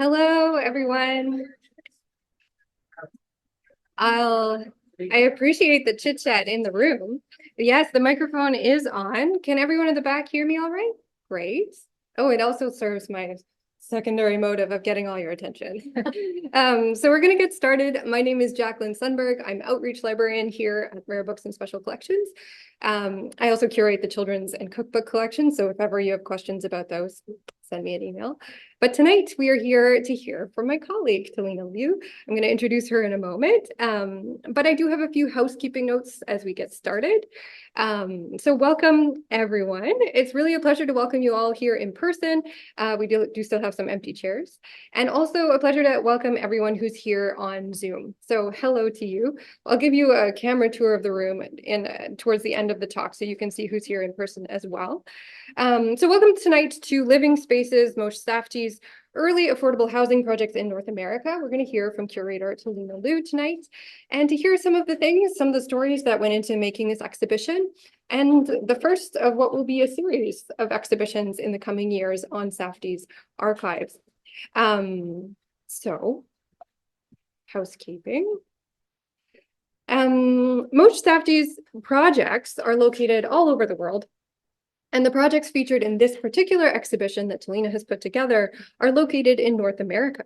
Hello, everyone. I appreciate the chit chat in the room. Yes, the microphone is on. Can everyone in the back hear me all right? Great. Oh, it also serves my secondary motive of getting all your attention. So we're going to get started. My name is Jacquelyn Sundberg. I'm outreach librarian here at Rare Books and Special Collections. I also curate the children's and cookbook collection. So if ever you have questions about those, send me an email. But tonight we are here to hear from my colleague, Tellina Liu. I'm going to introduce her in a moment, but I do have a few housekeeping notes as we get started. So welcome, everyone. It's really a pleasure to welcome you all here in person. We do still have some empty chairs, and also a pleasure to welcome everyone who's here on Zoom. So hello to you. I'll give you a camera tour of the room towards the end of the talk so you can see who's here in person as well. So welcome tonight to Living Spaces, Moshe Safdie's Early Affordable Housing Projects in North America. We're going to hear from Curator Tellina Liu tonight, and to hear some of the stories that went into making this exhibition, and the first of what will be a series of exhibitions in the coming years on Safdie's archives. So, housekeeping. Moshe Safdie's projects are located all over the world. And the projects featured in this particular exhibition that Tellina has put together are located in North America.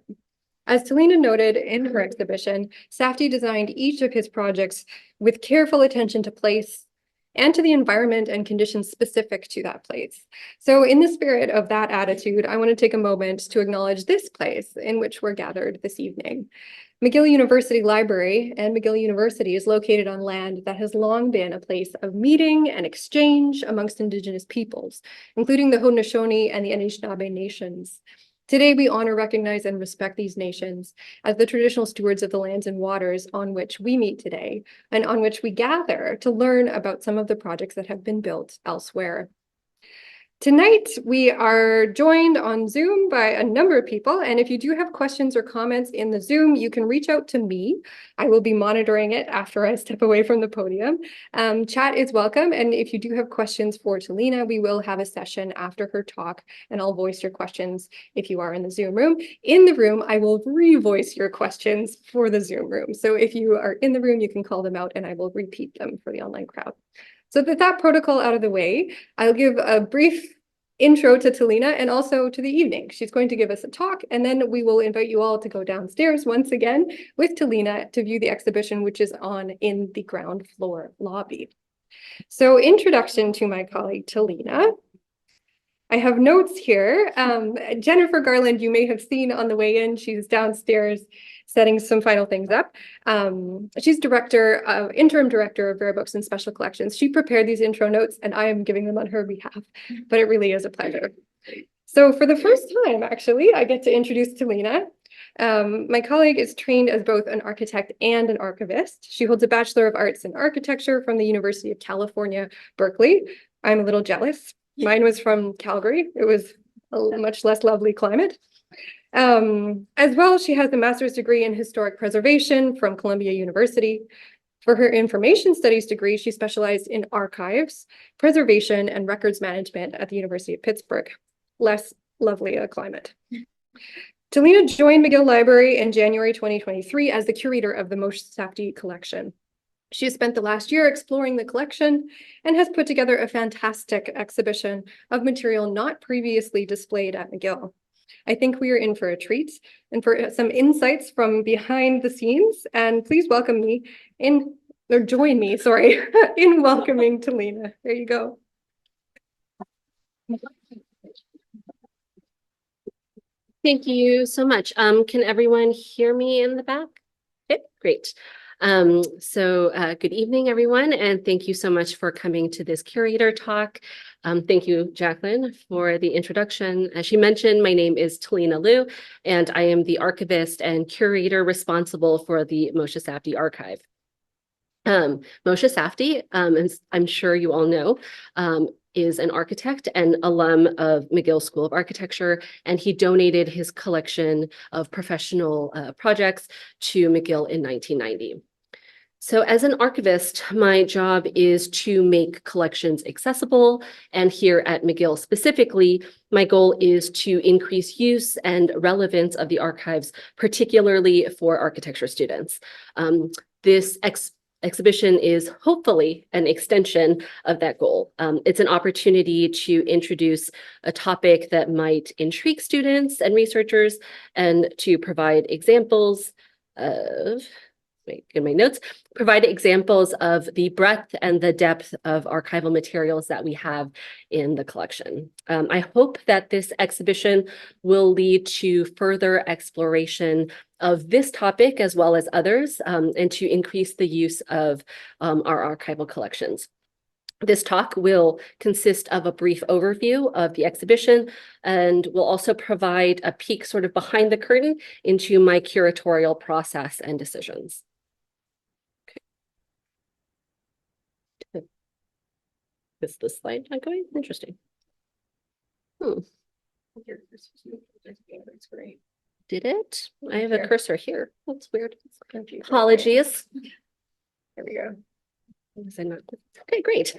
As Tellina noted in her exhibition, Safdie designed each of his projects with careful attention to place and to the environment and conditions specific to that place. So in the spirit of that attitude, I want to take a moment to acknowledge this place in which we're gathered this evening. McGill University Library and McGill University is located on land that has long been a place of meeting and exchange amongst Indigenous peoples, including the Haudenosaunee and the Anishinaabe nations. Today, we honor, recognize, and respect these nations as the traditional stewards of the lands and waters on which we meet today, and on which we gather to learn about some of the projects that have been built elsewhere. Tonight, we are joined on Zoom by a number of people, and if you do have questions or comments in the Zoom, you can reach out to me. I will be monitoring it after I step away from the podium. Chat is welcome, and if you do have questions for Tellina, we will have a session after her talk, and I'll voice your questions if you are in the Zoom room. In the room, I will re-voice your questions for the Zoom room. So if you are in the room, you can call them out, and I will repeat them for the online crowd. So with that protocol out of the way, I'll give a brief intro to Tellina and also to the evening. She's going to give us a talk, and then we will invite you all to go downstairs once again with Tellina to view the exhibition, which is on in the ground floor lobby. So introduction to my colleague Tellina. I have notes here. Jennifer Garland, you may have seen on the way in. She's downstairs setting some final things up. She's interim director of Rare Books and Special Collections. She prepared these intro notes, and I am giving them on her behalf, but it really is a pleasure. So for the first time, actually, I get to introduce Tellina. My colleague is trained as both an architect and an archivist. She holds a Bachelor of Arts in Architecture from the University of California, Berkeley. I'm a little jealous. Mine was from Calgary. It was a much less lovely climate. As well, she has a master's degree in historic preservation from Columbia University. For her information studies degree, she specialized in archives, preservation, and records management at the University of Pittsburgh. Less lovely a climate. Tellina joined McGill Library in January 2023 as the curator of the Moshe Safdie collection. She has spent the last year exploring the collection and has put together a fantastic exhibition of material not previously displayed at McGill. I think we are in for a treat and for some insights from behind the scenes. And please join me, in welcoming Tellina. There you go. Thank you so much. Can everyone hear me in the back? Okay, great. Good evening, everyone, and thank you so much for coming to this curator talk. Thank you, Jacquelyn, for the introduction. As she mentioned, my name is Tellina Liu, and I am the archivist and curator responsible for the Moshe Safdie archive. Moshe Safdie, as I'm sure you all know, is an architect and alum of McGill School of Architecture, and he donated his collection of professional projects to McGill in 1990. So as an archivist, my job is to make collections accessible. And here at McGill specifically, my goal is to increase use and relevance of the archives, particularly for architecture students. This exhibition is hopefully an extension of that goal. It's an opportunity to introduce a topic that might intrigue students and researchers and to provide examples of in my notes, provide examples of the breadth and the depth of archival materials that we have in the collection. I hope that this exhibition will lead to further exploration of this topic as well as others, and to increase the use of our archival collections. This talk will consist of a brief overview of the exhibition and will also provide a peek sort of behind the curtain into my curatorial process and decisions. Is the slide not going? Interesting. Did it? I have a cursor here. That's weird. Apologies. There we go. Okay, great.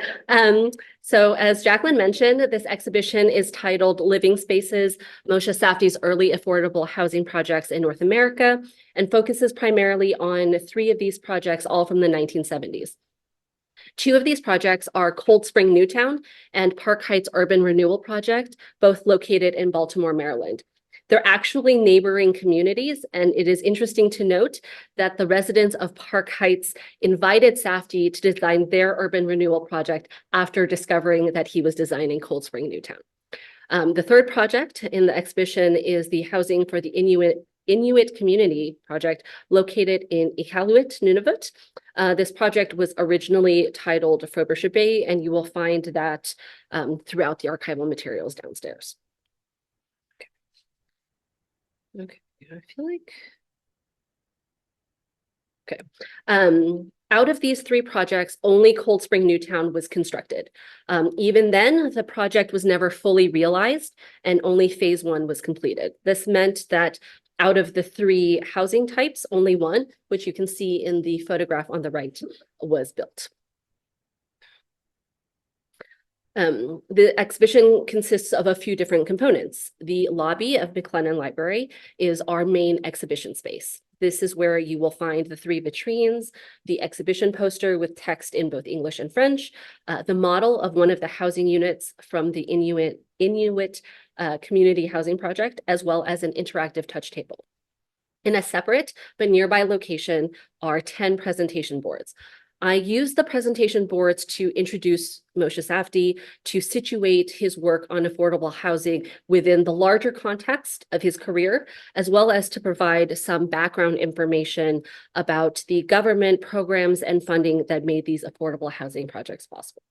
So as Jacquelyn mentioned, this exhibition is titled Living Spaces, Moshe Safdie's Early Affordable Housing Projects in North America, and focuses primarily on 3 of these projects, all from the 1970s. 2 of these projects are Cold Spring Newtown and Park Heights Urban Renewal Project, both located in Baltimore, Maryland. They're actually neighboring communities, and it is interesting to note that the residents of Park Heights invited Safdie to design their urban renewal project after discovering that he was designing Cold Spring Newtown. The 3rd project in the exhibition is the Housing for the Inuit Community Project located in Iqaluit, Nunavut. This project was originally titled Frobisher Bay, and you will find that throughout the archival materials downstairs. Okay, I feel like, okay. Out of these 3 projects, only Cold Spring Newtown was constructed. Even then, the project was never fully realized and only phase 1 was completed. This meant that out of the 3 housing types, only one, which you can see in the photograph on the right, was built. The exhibition consists of a few different components. The lobby of McLennan Library is our main exhibition space. This is where you will find the 3 vitrines, the exhibition poster with text in both English and French, the model of one of the housing units from the Inuit Community Housing Project, as well as an interactive touch table. In a separate but nearby location are 10 presentation boards. I use the presentation boards to introduce Moshe Safdie, to situate his work on affordable housing within the larger context of his career, as well as to provide some background information about the government programs and funding that made these affordable housing projects possible.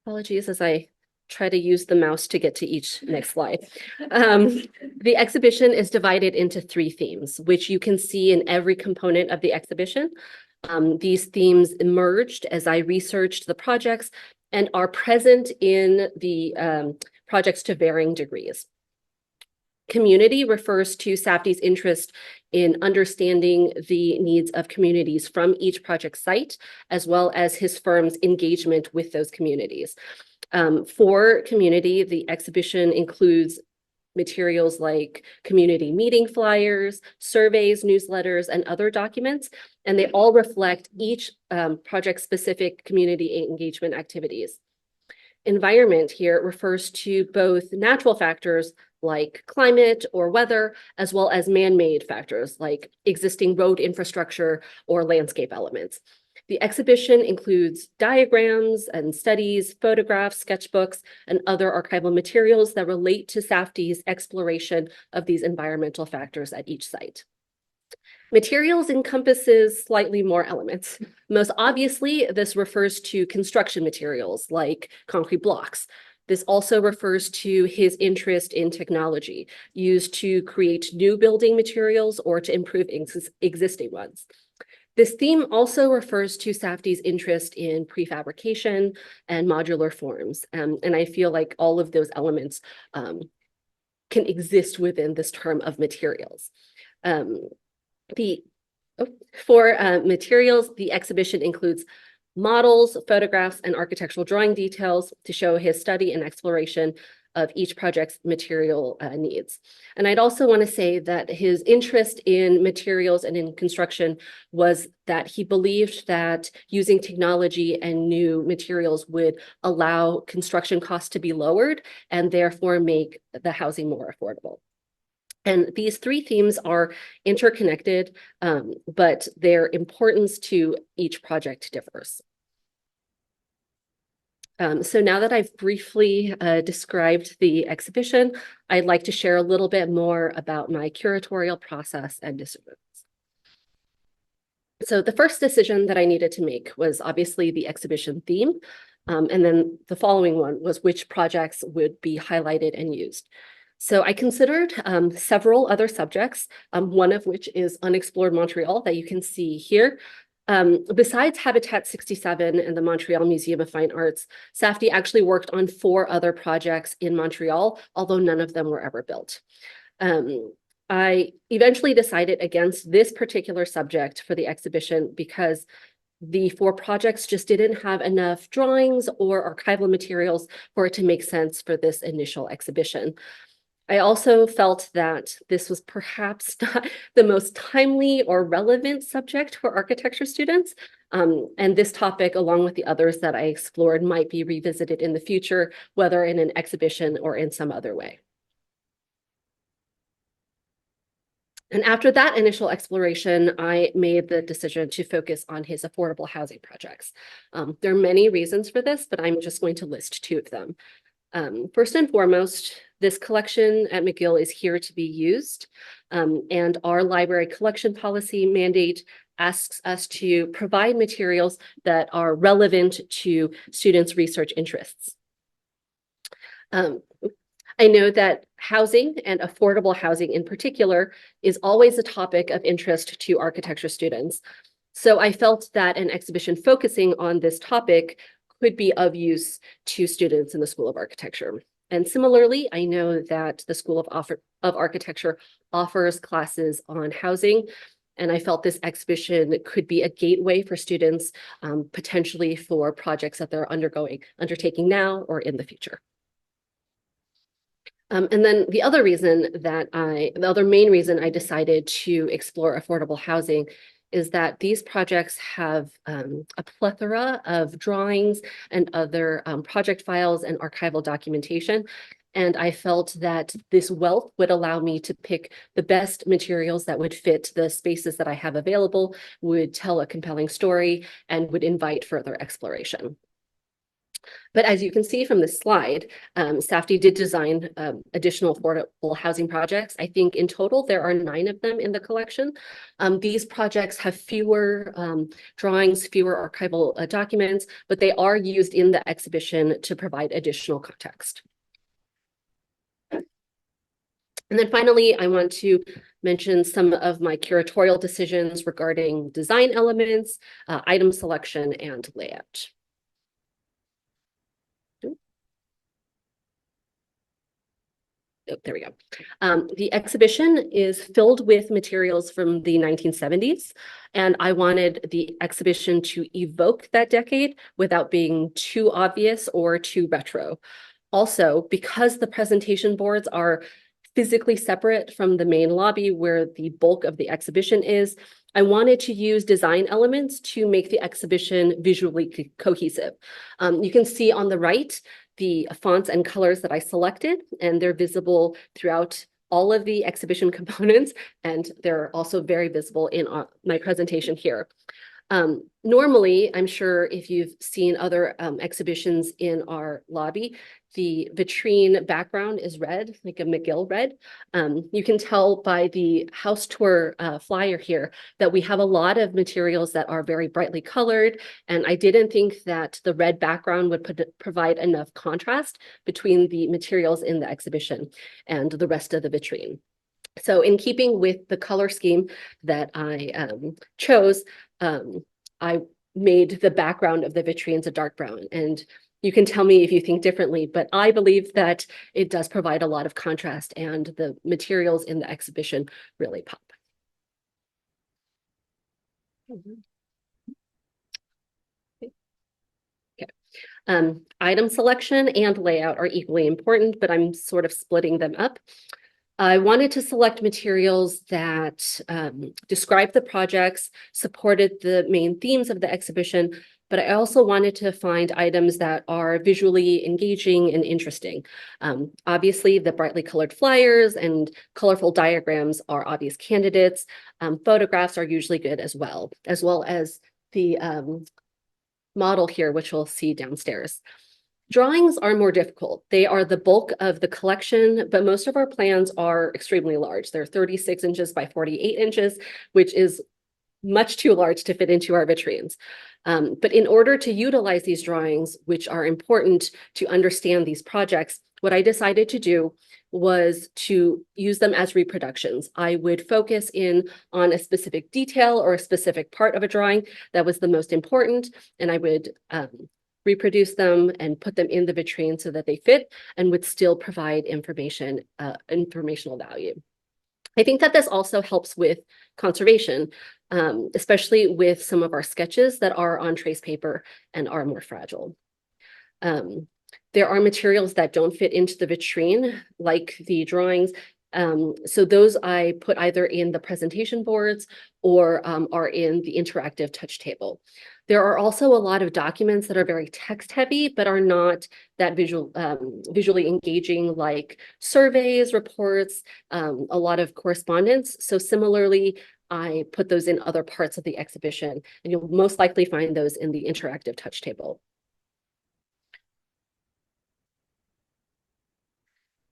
Apologies as I try to use the mouse to get to each next slide. The exhibition is divided into 3 themes, which you can see in every component of the exhibition. These themes emerged as I researched the projects and are present in the projects to varying degrees. Community refers to Safdie's interest in understanding the needs of communities from each project site, as well as his firm's engagement with those communities. For community, the exhibition includes materials like community meeting flyers, surveys, newsletters, and other documents, and they all reflect each project-specific community engagement activities. Environment here refers to both natural factors like climate or weather, as well as man-made factors like existing road infrastructure or landscape elements. The exhibition includes diagrams and studies, photographs, sketchbooks, and other archival materials that relate to Safdie's exploration of these environmental factors at each site. Materials encompasses slightly more elements. Most obviously, this refers to construction materials like concrete blocks. This also refers to his interest in technology used to create new building materials or to improve existing ones. This theme also refers to Safdie's interest in prefabrication and modular forms. And I feel like all of those elements can exist within this term of materials. For materials, the exhibition includes models, photographs, and architectural drawing details to show his study and exploration of each project's material needs. And I'd also want to say that his interest in materials and in construction was that he believed that using technology and new materials would allow construction costs to be lowered and therefore make the housing more affordable. And these three themes are interconnected, but their importance to each project differs. So now that I've briefly described the exhibition, I'd like to share a little bit more about my curatorial process and decisions. So the first decision that I needed to make was obviously the exhibition theme. And then the following one was which projects would be highlighted and used. So I considered several other subjects, one of which is unexplored Montreal that you can see here. Besides Habitat 67 and the Montreal Museum of Fine Arts, Safdie actually worked on 4 other projects in Montreal, although none of them were ever built. I eventually decided against this particular subject for the exhibition because the 4 projects just didn't have enough drawings or archival materials for it to make sense for this initial exhibition. I also felt that this was perhaps not the most timely or relevant subject for architecture students. And this topic, along with the others that I explored, might be revisited in the future, whether in an exhibition or in some other way. And after that initial exploration, I made the decision to focus on his affordable housing projects. There are many reasons for this, but I'm just going to list 2 of them. First and foremost, this collection at McGill is here to be used, and our library collection policy mandate asks us to provide materials that are relevant to students' research interests. I know that housing and affordable housing in particular is always a topic of interest to architecture students. So I felt that an exhibition focusing on this topic could be of use to students in the School of Architecture. And similarly, I know that the School of Architecture offers classes on housing, and I felt this exhibition could be a gateway for students, potentially for projects that they're undertaking now or in the future. And then the other main reason I decided to explore affordable housing is that these projects have a plethora of drawings and other project files and archival documentation. And I felt that this wealth would allow me to pick the best materials that would fit the spaces that I have available, would tell a compelling story, and would invite further exploration. But as you can see from this slide, Safdie did design additional affordable housing projects. I think in total, there are 9 of them in the collection. These projects have fewer drawings, fewer archival documents, but they are used in the exhibition to provide additional context. And then finally, I want to mention some of my curatorial decisions regarding design elements, item selection, and layout. Oh, there we go. The exhibition is filled with materials from the 1970s, and I wanted the exhibition to evoke that decade without being too obvious or too retro. Also, because the presentation boards are physically separate from the main lobby where the bulk of the exhibition is, I wanted to use design elements to make the exhibition visually cohesive. You can see on the right the fonts and colors that I selected, and they're visible throughout all of the exhibition components, and they're also very visible in my presentation here. Normally, I'm sure if you've seen other exhibitions in our lobby, the vitrine background is red, like a McGill red. You can tell by the house tour flyer here that we have a lot of materials that are very brightly colored, and I didn't think that the red background would provide enough contrast between the materials in the exhibition and the rest of the vitrine. So in keeping with the color scheme that I chose, I made the background of the vitrines a dark brown. And You can tell me if you think differently, but I believe that it does provide a lot of contrast and the materials in the exhibition really pop. Item selection and layout are equally important, but I'm sort of splitting them up. I wanted to select materials that describe the projects, supported the main themes of the exhibition, but I also wanted to find items that are visually engaging and interesting. Obviously, the brightly colored flyers and colorful diagrams are obvious candidates. Photographs are usually good as well as the model here, which we'll see downstairs. Drawings are more difficult. They are the bulk of the collection, but most of our plans are extremely large. They're 36 inches by 48 inches, which is much too large to fit into our vitrines. But in order to utilize these drawings, which are important to understand these projects, what I decided to do was to use them as reproductions. I would focus in on a specific detail or a specific part of a drawing that was the most important, and I would reproduce them and put them in the vitrine so that they fit and would still provide informational value. I think that this also helps with conservation, especially with some of our sketches that are on trace paper and are more fragile. There are materials that don't fit into the vitrine, like the drawings. So those I put either in the presentation boards or are in the interactive touch table. There are also a lot of documents that are very text heavy, but are not that visually engaging, like surveys, reports, a lot of correspondence. So similarly, I put those in other parts of the exhibition, and you'll most likely find those in the interactive touch table.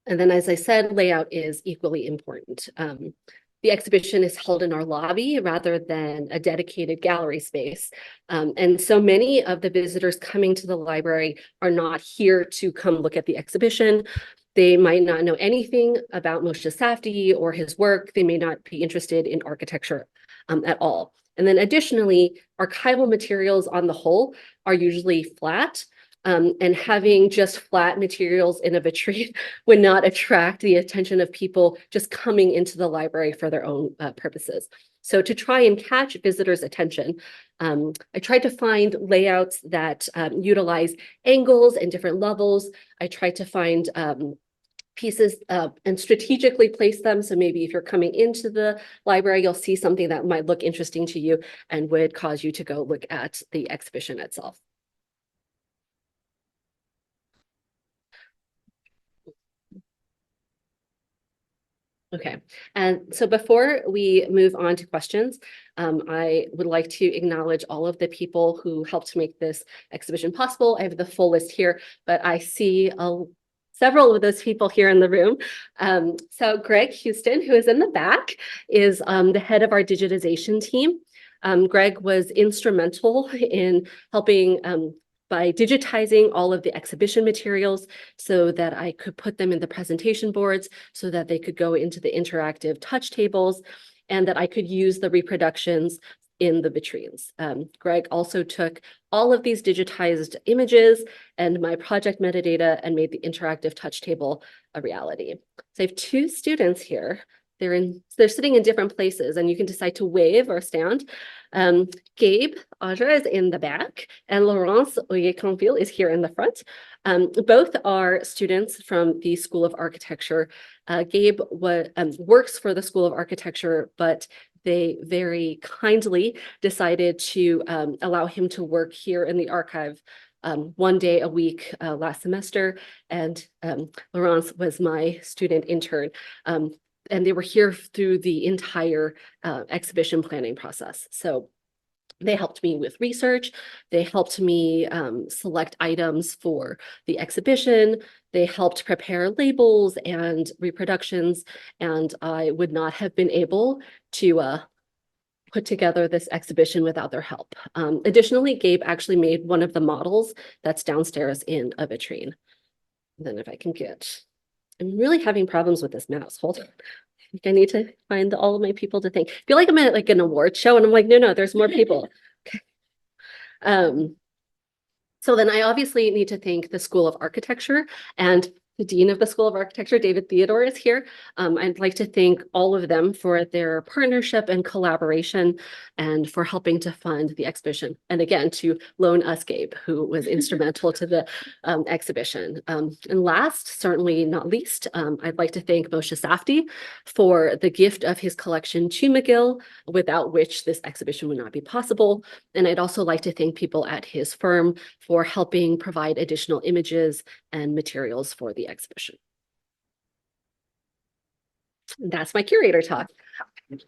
And then, as I said, layout is equally important. The exhibition is held in our lobby rather than a dedicated gallery space. And so many of the visitors coming to the library are not here to come look at the exhibition. They might not know anything about Moshe Safdie or his work. They may not be interested in architecture at all. And then additionally, archival materials on the whole are usually flat. And having just flat materials in a vitrine would not attract the attention of people just coming into the library for their own purposes. So to try and catch visitors' attention, I tried to find layouts that utilize angles and different levels. I tried to find pieces and strategically place them. So maybe if you're coming into the library, you'll see something that might look interesting to you and would cause you to go look at the exhibition itself. Okay, and so before we move on to questions, I would like to acknowledge all of the people who helped make this exhibition possible. I have the full list here, but I see several of those people here in the room. So Greg Houston, who is in the back, is the head of our digitization team. Greg was instrumental in helping by digitizing all of the exhibition materials so that I could put them in the presentation boards so that they could go into the interactive touch tables and that I could use the reproductions in the vitrines. Greg also took all of these digitized images and my project metadata and made the interactive touch table a reality. So I have two students here. They're sitting in different places and you can decide to wave or stand. Gabe Audra is in the back and Laurence Oyeconville is here in the front. Both are students from the School of Architecture. Gabe works for the School of Architecture, but they very kindly decided to allow him to work here in the archive 1 day a week last semester. And Laurence was my student intern. And they were here through the entire exhibition planning process. So they helped me with research. They helped me select items for the exhibition. They helped prepare labels and reproductions. And I would not have been able to put together this exhibition without their help. Additionally, Gabe actually made one of the models that's downstairs in a vitrine. And then if I can I'm really having problems with this mouse. Hold on. I think I need to find all of my people to thank. I feel like I'm at like an award show and I'm like, no, there's more people. Okay. So then I obviously need to thank the School of Architecture, and the Dean of the School of Architecture, David Theodore, is here. I'd like to thank all of them for their partnership and collaboration and for helping to fund the exhibition. And again, to loan us Gabe, who was instrumental to the exhibition. And last, certainly not least, I'd like to thank Moshe Safdie for the gift of his collection to McGill, without which this exhibition would not be possible. And I'd also like to thank people at his firm for helping provide additional images and materials for the exhibition. And that's my curator talk.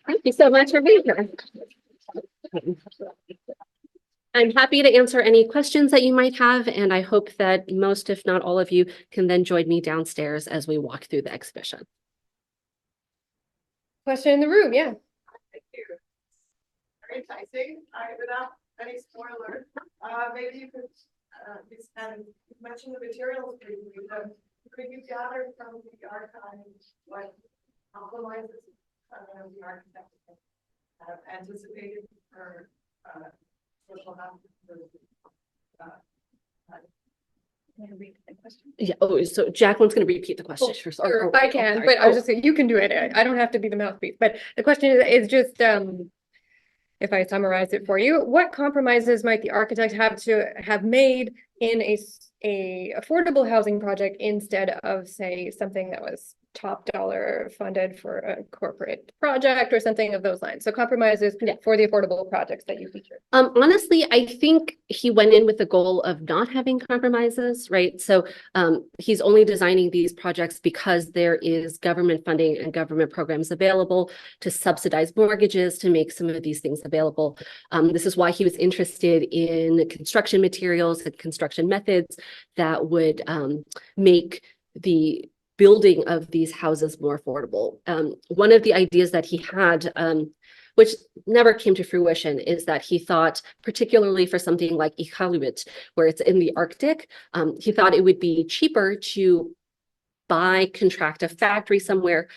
Thank you so much for being here. I'm happy to answer any questions that you might have, and I hope that most, if not all of you, can then join me downstairs as we walk through the exhibition. Question in the room, yeah. Thank you. Very enticing. Without any spoiler, maybe you could you mentioned the materials briefly, but could you gather from the archives what compromises the architect have anticipated for social housing? Yeah. Oh, so Jacquelyn's going to repeat the question. Sure, I can, but I was just saying, you can do it. I don't have to be the mouthpiece, but the question is just, if I summarize it for you, what compromises might the architect have to have made in a affordable housing project instead of, say, something that was top dollar funded for a corporate project or something of those lines? So compromises for the affordable projects that you featured. Honestly, I think he went in with the goal of not having compromises, right? So he's only designing these projects because there is government funding and government programs available to subsidize mortgages to make some of these things available. This is why he was interested in construction materials and construction methods that would make the building of these houses more affordable. One of the ideas that he had, which never came to fruition, is that he thought, particularly for something like Iqaluit, where it's in the Arctic, he thought it would be cheaper to contract a factory somewhere,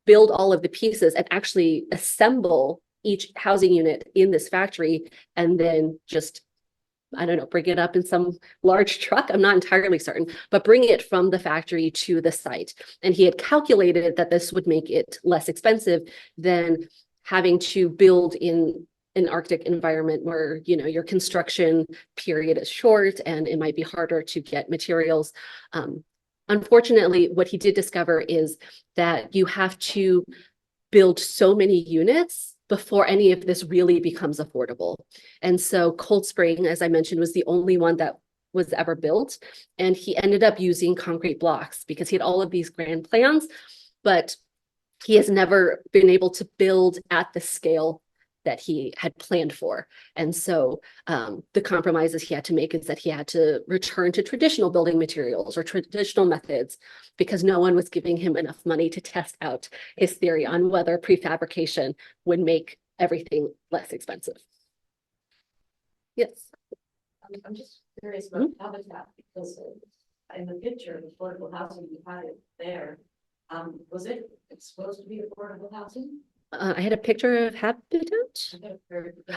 build all of the pieces, and actually assemble each housing unit in this factory, and then just, I don't know, bring it up in some large truck. I'm not entirely certain, but bring it from the factory to the site. And he had calculated that this would make it less expensive than having to build in an Arctic environment where, you know, your construction period is short and it might be harder to get materials. Unfortunately, what he did discover is that you have to build so many units before any of this really becomes affordable. And so Cold Spring, as I mentioned, was the only one that was ever built. And he ended up using concrete blocks because he had all of these grand plans, but he has never been able to build at the scale that he had planned for. And so the compromises he had to make is that he had to return to traditional building materials or traditional methods because no one was giving him enough money to test out his theory on whether prefabrication would make everything less expensive. Yes. I'm just curious about habitat because in the picture of affordable housing you had it there, was it supposed to be affordable housing? I had a picture of Habitat.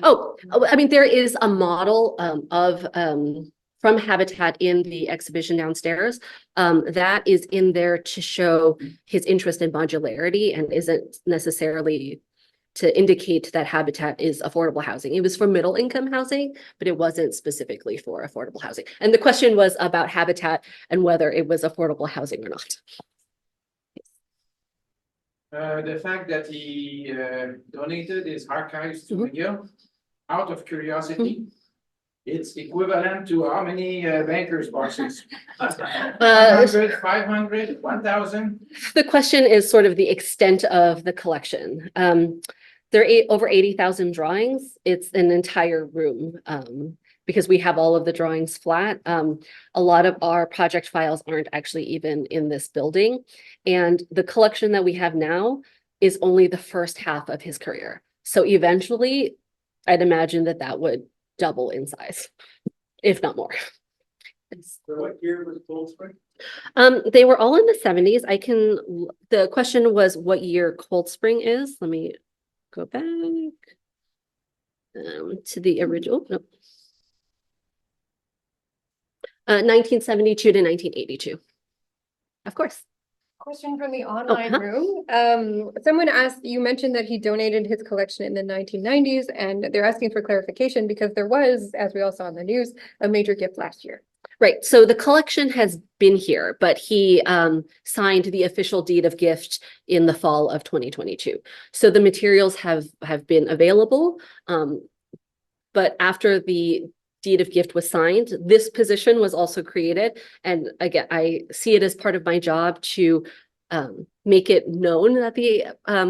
Oh, I mean, there is a model from Habitat in the exhibition downstairs. That is in there to show his interest in modularity and isn't necessarily to indicate that Habitat is affordable housing. It was for middle income housing, but it wasn't specifically for affordable housing. And the question was about Habitat and whether it was affordable housing or not. The fact that he donated his archives to McGill, out of curiosity, it's equivalent to how many bankers' boxes? 100, 500, 1,000? The question is sort of the extent of the collection. There are over 80,000 drawings. It's an entire room because we have all of the drawings flat. A lot of our project files aren't actually even in this building. And the collection that we have now is only the first half of his career. So eventually, I'd imagine that that would double in size, if not more. So what year was Cold Spring? They were all in the 70s. The question was what year Cold Spring is. Let me go back to the original. Nope. 1972 to 1982. Of course. Question from the online huh. room. Someone asked, you mentioned that he donated his collection in the 1990s, and they're asking for clarification because there was, as we all saw in the news, a major gift last year. Right. So the collection has been here, but he signed the official deed of gift in the fall of 2022. So the materials have been available. But after the deed of gift was signed, this position was also created. And again, I see it as part of my job to make it known that the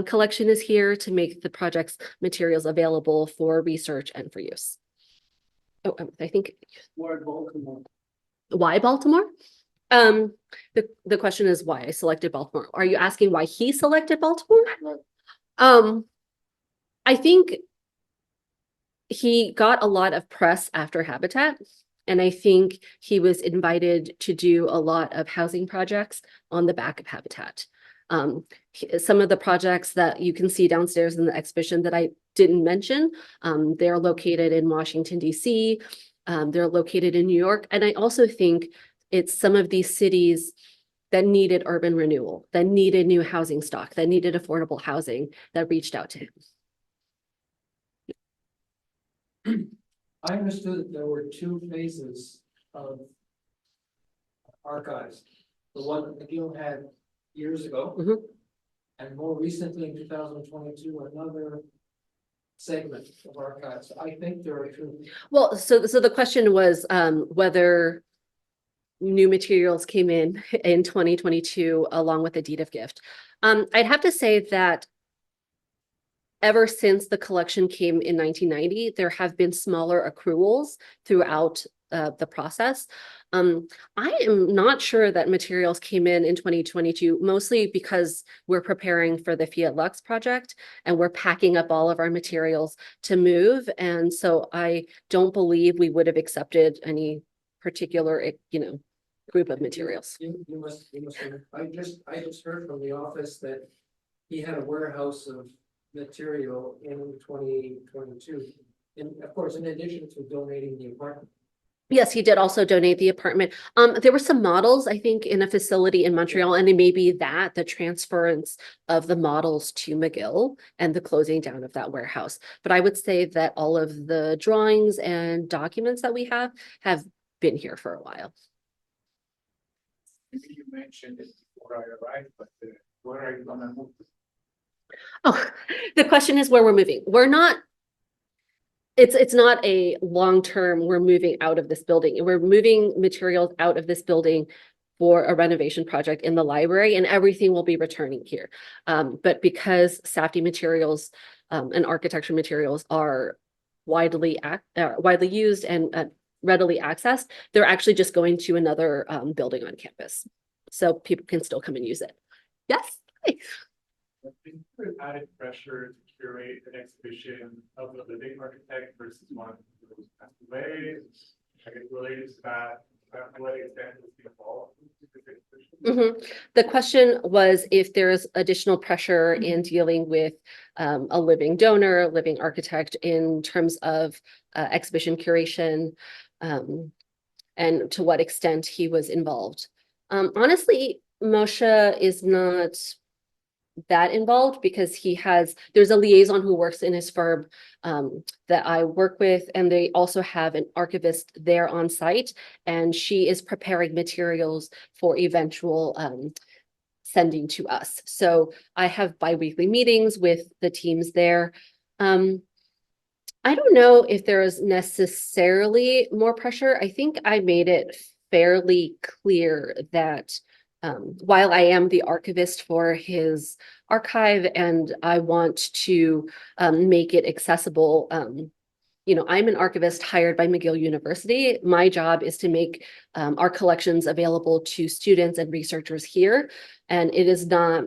collection is here, to make the project's materials available for research and for use. Oh, I think. Why Baltimore? The question is why I selected Baltimore. Are you asking why he selected Baltimore? I think he got a lot of press after Habitat, and I think he was invited to do a lot of housing projects on the back of Habitat. Some of the projects that you can see downstairs in the exhibition that I didn't mention, they're located in Washington, D.C., they're located in New York, and I also think it's some of these cities that needed urban renewal, that needed new housing stock, that needed affordable housing, that reached out to him. I understood that there were two phases of archives. The one that McGill had years ago, Mhm. and more recently in 2022, another segment of archives. I think there are two. Well, so the question was whether new materials came in 2022 along with the deed of gift. I'd have to say that ever since the collection came in 1990, there have been smaller accruals throughout the process. I am not sure that materials came in 2022, mostly because we're preparing for the Fiat Lux project and we're packing up all of our materials to move. And so I don't believe we would have accepted any particular, group of materials. You must have, I just heard from the office that he had a warehouse of material in 2022. And of course, in addition to donating the apartment. Yes, he did also donate the apartment. There were some models, I think, in a facility in Montreal, and it may be that the transference of the models to McGill and the closing down of that warehouse. But I would say that all of the drawings and documents that we have been here for a while. You mentioned it before I arrived, but where are you gonna move? Oh, the question is where we're moving. We're not, it's not a long-term, we're moving out of this building. We're moving materials out of this building for a renovation project in the library, and everything will be returning here. But because Safdie materials and architecture materials are widely used and readily accessed, they're actually just going to another building on campus. So people can still come and use it. Yes? Hi. Added pressure to curate an exhibition of the living architect versus one who was passed away. I guess related to that, what extent is involved? The question was if there's additional pressure in dealing with a living donor, living architect in terms of exhibition curation, and to what extent he was involved. Honestly, Moshe is not that involved because there's a liaison who works in his firm that I work with, and they also have an archivist there on site, and she is preparing materials for eventual sending to us. So I have biweekly meetings with the teams there. I don't know if there is necessarily more pressure. I think I made it fairly clear that while I am the archivist for his archive and I want to make it accessible, I'm an archivist hired by McGill University. My job is to make our collections available to students and researchers here. And it is not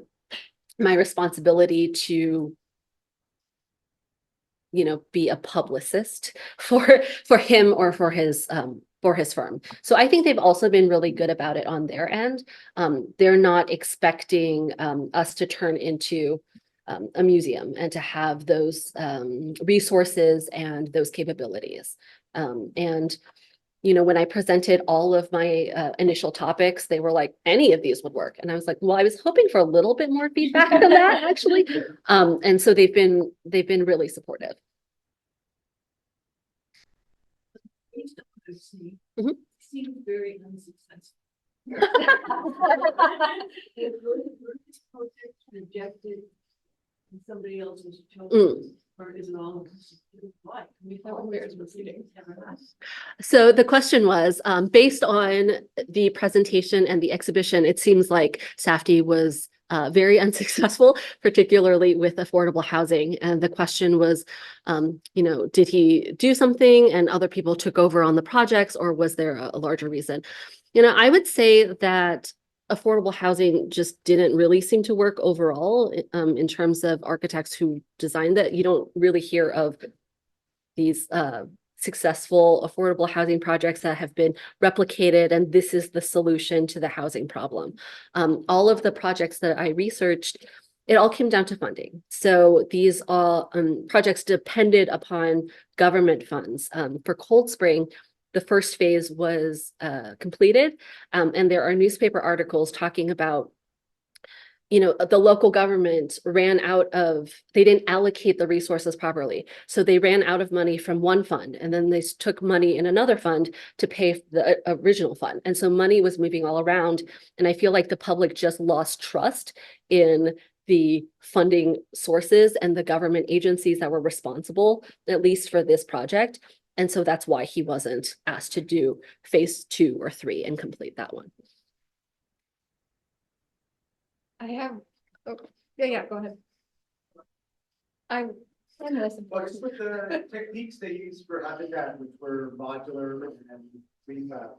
my responsibility to be a publicist for him or for his firm. So I think they've also been really good about it on their end. They're not expecting us to turn into a museum and to have those resources and those capabilities. And when I presented all of my initial topics, they were like, any of these would work. And I was like, well, I was hoping for a little bit more feedback than that, actually. And so they've been really supportive. Mhm. Seems very unsuccessful. Rejected and somebody else was chosen, or is it all? Why? That one bears repeating. So the question was, based on the presentation and the exhibition, it seems like Safdie was very unsuccessful, particularly with affordable housing. And the question was, did he do something and other people took over on the projects, or was there a larger reason? I would say that affordable housing just didn't really seem to work overall in terms of architects who designed it. You don't really hear of these successful affordable housing projects that have been replicated, and this is the solution to the housing problem. All of the projects that I researched, it all came down to funding. So these all projects depended upon government funds. For Cold Spring, the first phase was completed, and there are newspaper articles talking about the local government they didn't allocate the resources properly. So they ran out of money from one fund, and then they took money in another fund to pay the original fund. And so money was moving all around. And I feel like the public just lost trust in the funding sources and the government agencies that were responsible, at least for this project. And so that's why he wasn't asked to do phase 2 or 3 and complete that one. I have, yeah, go ahead. I'm listening. Well, just with the techniques they used for habitat, which were modular and prefab,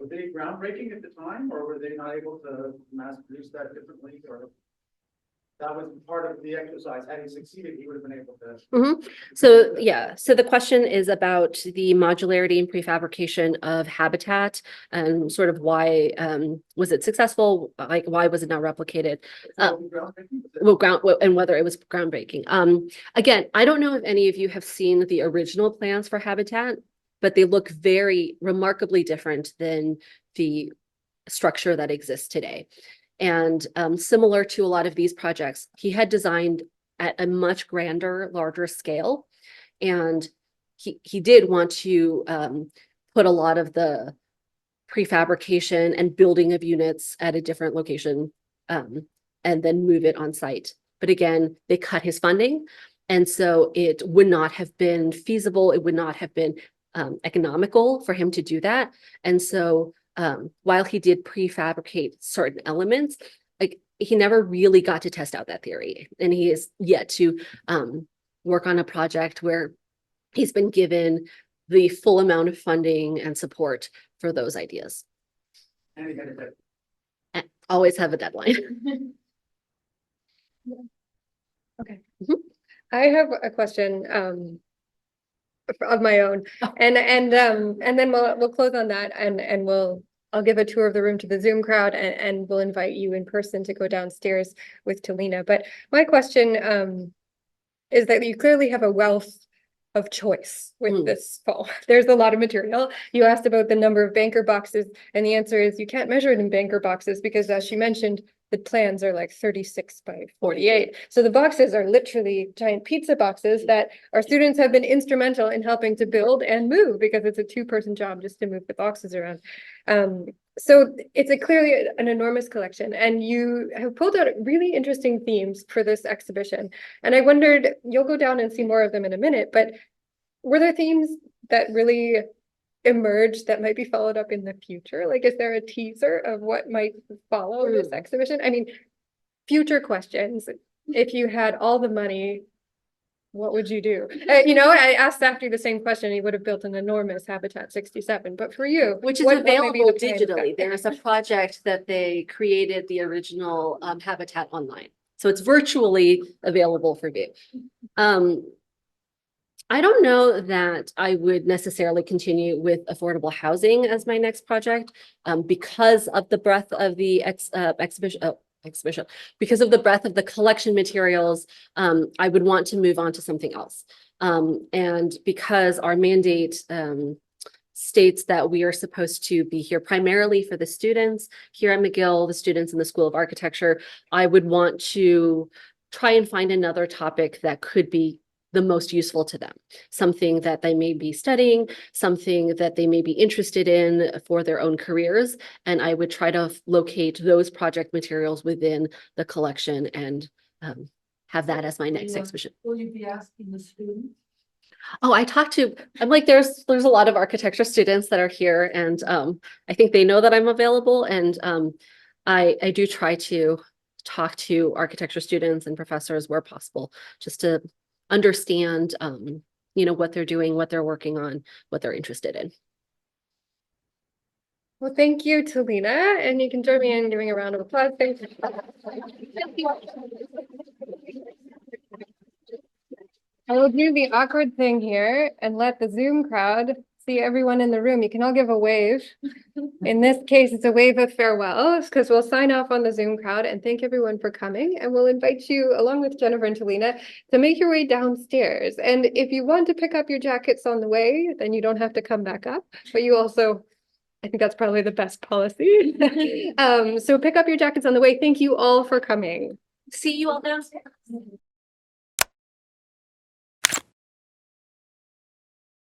were they groundbreaking at the time, or were they not able to mass produce that differently, or that was part of the exercise? Had he succeeded, he would have been able to. So yeah, so the question is about the modularity and prefabrication of habitat and sort of why was it successful? Like, why was it not replicated? And whether it was groundbreaking. Again, I don't know if any of you have seen the original plans for habitat, but they look very remarkably different than the structure that exists today. And similar to a lot of these projects, he had designed at a much grander, larger scale. And he did want to put a lot of the prefabrication and building of units at a different location and then move it on site. But again, they cut his funding. And so it would not have been feasible. It would not have been economical for him to do that. And so while he did prefabricate certain elements, like he never really got to test out that theory. And he is yet to work on a project where he's been given the full amount of funding and support for those ideas. And he had a deadline. And always have a deadline. Okay. I have a question of my own, and then we'll close on that, and I'll give a tour of the room to the Zoom crowd, and we'll invite you in person to go downstairs with Tellina. But my question is that you clearly have a wealth of choice with this fall. There's a lot of material. You asked about the number of banker boxes, and the answer is you can't measure it in banker boxes because, as she mentioned, the plans are like 36 by 48. So the boxes are literally giant pizza boxes that our students have been instrumental in helping to build and move, because it's a 2-person job just to move the boxes around. So it's clearly an enormous collection, and you have pulled out really interesting themes for this exhibition. And I wondered, you'll go down and see more of them in a minute, but were there themes that really emerged that might be followed up in the future? Like, is there a teaser of what might follow this exhibition? I mean, future questions. If you had all the money, what would you do? I asked Safdie the same question. He would have built an enormous Habitat 67. But for you, which is what may be available the plan? digitally. There's a project that they created the original Habitat online. So it's virtually available for view. I don't know that I would necessarily continue with affordable housing as my next project because of the breadth of the exhibition, because of the breadth of the collection materials. I would want to move on to something else. And because our mandate states that we are supposed to be here primarily for the students here at McGill, the students in the School of Architecture. I would want to try and find another topic that could be the most useful to them, something that they may be studying, something that they may be interested in for their own careers. And I would try to locate those project materials within the collection and have that as my next exhibition. Will you be asking the students? Oh, I'm like, there's a lot of architecture students that are here, and I think they know that I'm available, and I do try to talk to architecture students and professors where possible, just to understand what they're doing, what they're working on, what they're interested in. Well, thank you, Tellina, and you can join me in giving a round of applause. Thank you. I will do the awkward thing here and let the Zoom crowd see everyone in the room. You can all give a wave. In this case, it's a wave of farewell because we'll sign off on the Zoom crowd and thank everyone for coming. And we'll invite you, along with Jennifer and Tellina, to make your way downstairs. And if you want to pick up your jackets on the way, then you don't have to come back up. But you also, I think that's probably the best policy. So pick up your jackets on the way. Thank you all for coming. See you all downstairs.